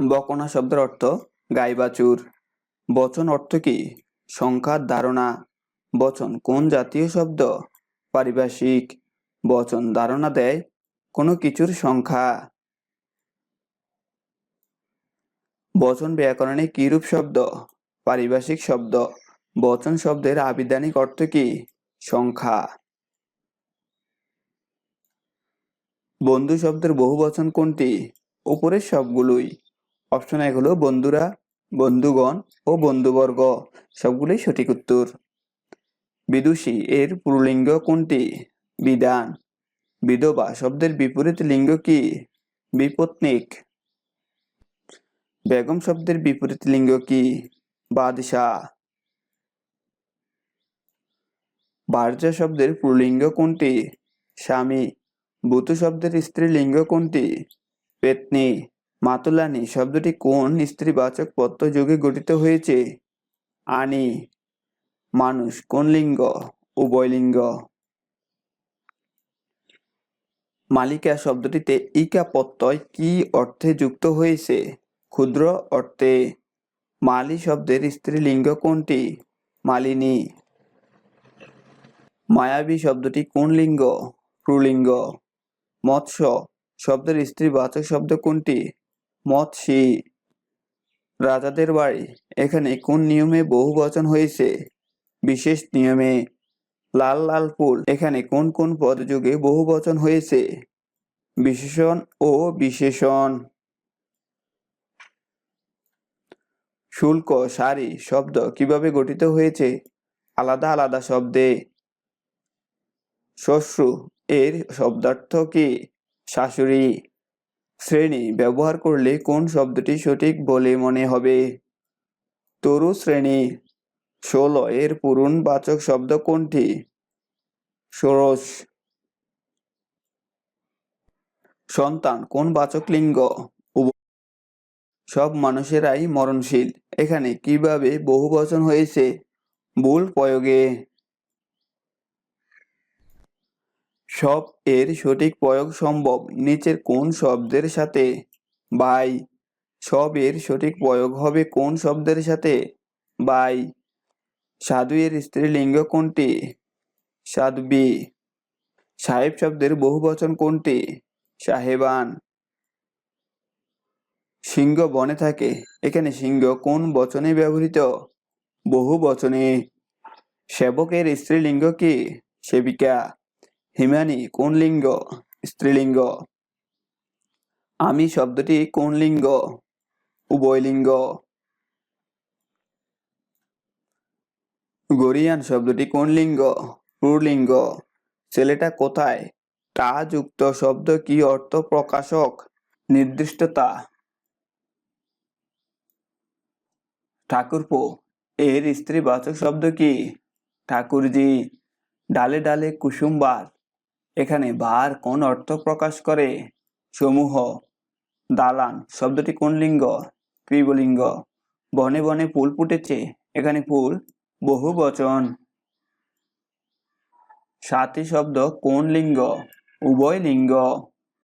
বকনা শব্দের অর্থ গাই বাছুর। বচন অর্থ কি? সংখ্যার ধারণা। বচন কোন জাতীয় শব্দ? পারিভাষিক। বচন ধারণা দেয় কোনো কিছুর সংখ্যা। বচন ব্যাকরণে কিরূপ শব্দ? পারিভাষিক শব্দ। বচন শব্দের আবিধানিক অর্থ কি? সংখ্যা। বন্ধু শব্দের বহুবচন কোনটি? উপরের সবগুলোই। অপশন 1 হলো বন্ধুরা, বন্ধুগণ ও বন্ধুবর্গ। সবগুলোই সঠিক উত্তর। বিদুষী এর পুরুলিঙ্গ কোনটি? বিধান। বিধবা শব্দের বিপরীত লিঙ্গ কি? বিপত্নিক। বেগম শব্দের বিপরীত লিঙ্গ কি? বাদশাহ। ভার্য শব্দের পুরুলিঙ্গ কোনটি? স্বামী। বুতু শব্দের স্ত্রীলিঙ্গ কোনটি? পেত্নী। মাতুলানি শব্দটি কোন স্ত্রীবাচক প্রত্যয় গঠিত হয়েছে? আনি। মানুষ কোন লিঙ্গ? উভয়লিঙ্গ। মালিকা শব্দটিতে ইকা প্রত্যয় কি অর্থে যুক্ত হয়েছে? ক্ষুদ্র অর্থে। মালি শব্দের স্ত্রীলিঙ্গ কোনটি? মালিনী। মায়াবী শব্দটি কোন লিঙ্গ? পুল্লিঙ্গ। মৎস্য শব্দের স্ত্রীবাচক শব্দ কোনটি? মৎস্যী। রাজাদের বাড়ি এখানে কোন নিয়মে বহুবচন হয়েছে? বিশেষ নিয়মে। লাল লাল ফুল এখানে কোন কোন পদযোগে বহুবচন হয়েছে? বিশেষণ ও বিশেষণ। শুল্ক সারি শব্দ কিভাবে গঠিত হয়েছে? আলাদা আলাদা শব্দে। শ্বশ্রু এর শব্দার্থ কি? শাশুড়ি। শ্রেণী ব্যবহার করলে কোন শব্দটি সঠিক বলে মনে হবে? তরু শ্রেণী। 16 এর পূরণবাচক শব্দ কোনটি? ষোড়শ। সন্তান কোন বাচক লিঙ্গ? সব মানুষেরাই মরণশীল এখানে কিভাবে বহুবচন হয়েছে? ভুল প্রয়োগে। সব এর সঠিক প্রয়োগ সম্ভব নিচের কোন শব্দের সাথে? বাই। সব এর সঠিক প্রয়োগ হবে কোন শব্দের সাথে? বাই। সাধু এর স্ত্রীলিঙ্গ কোনটি? সাধ্বী। সাহেব শব্দের বহুবচন কোনটি? সাহেবান। সিংহ বনে থাকে এখানে সিংহ কোন বচনে ব্যবহৃত? বহু বচনে। সেবকের স্ত্রীলিঙ্গ কি? সেবিকা। হিমানি কোন লিঙ্গ? স্ত্রীলিঙ্গ। আমি শব্দটি কোন লিঙ্গ? উভয়লিঙ্গ। গরিয়ান শব্দটি কোন লিঙ্গ? পুল্লিঙ্গ। ছেলেটা কোথায়? টা যুক্ত শব্দ কি অর্থ প্রকাশক? নির্দিষ্টতা। ঠাকুরপো এর স্ত্রীবাচক শব্দ কি? ঠাকুরজি। ডালে ডালে কুসুম বার এখানে বার কোন অর্থ প্রকাশ করে? সমূহ। দালান শব্দটি কোন লিঙ্গ? স্ত্রীলিঙ্গ। বনে বনে ফুল ফুটেছে এখানে ফুল বহুবচন। সাথী শব্দ কোন লিঙ্গ? উভয় লিঙ্গ।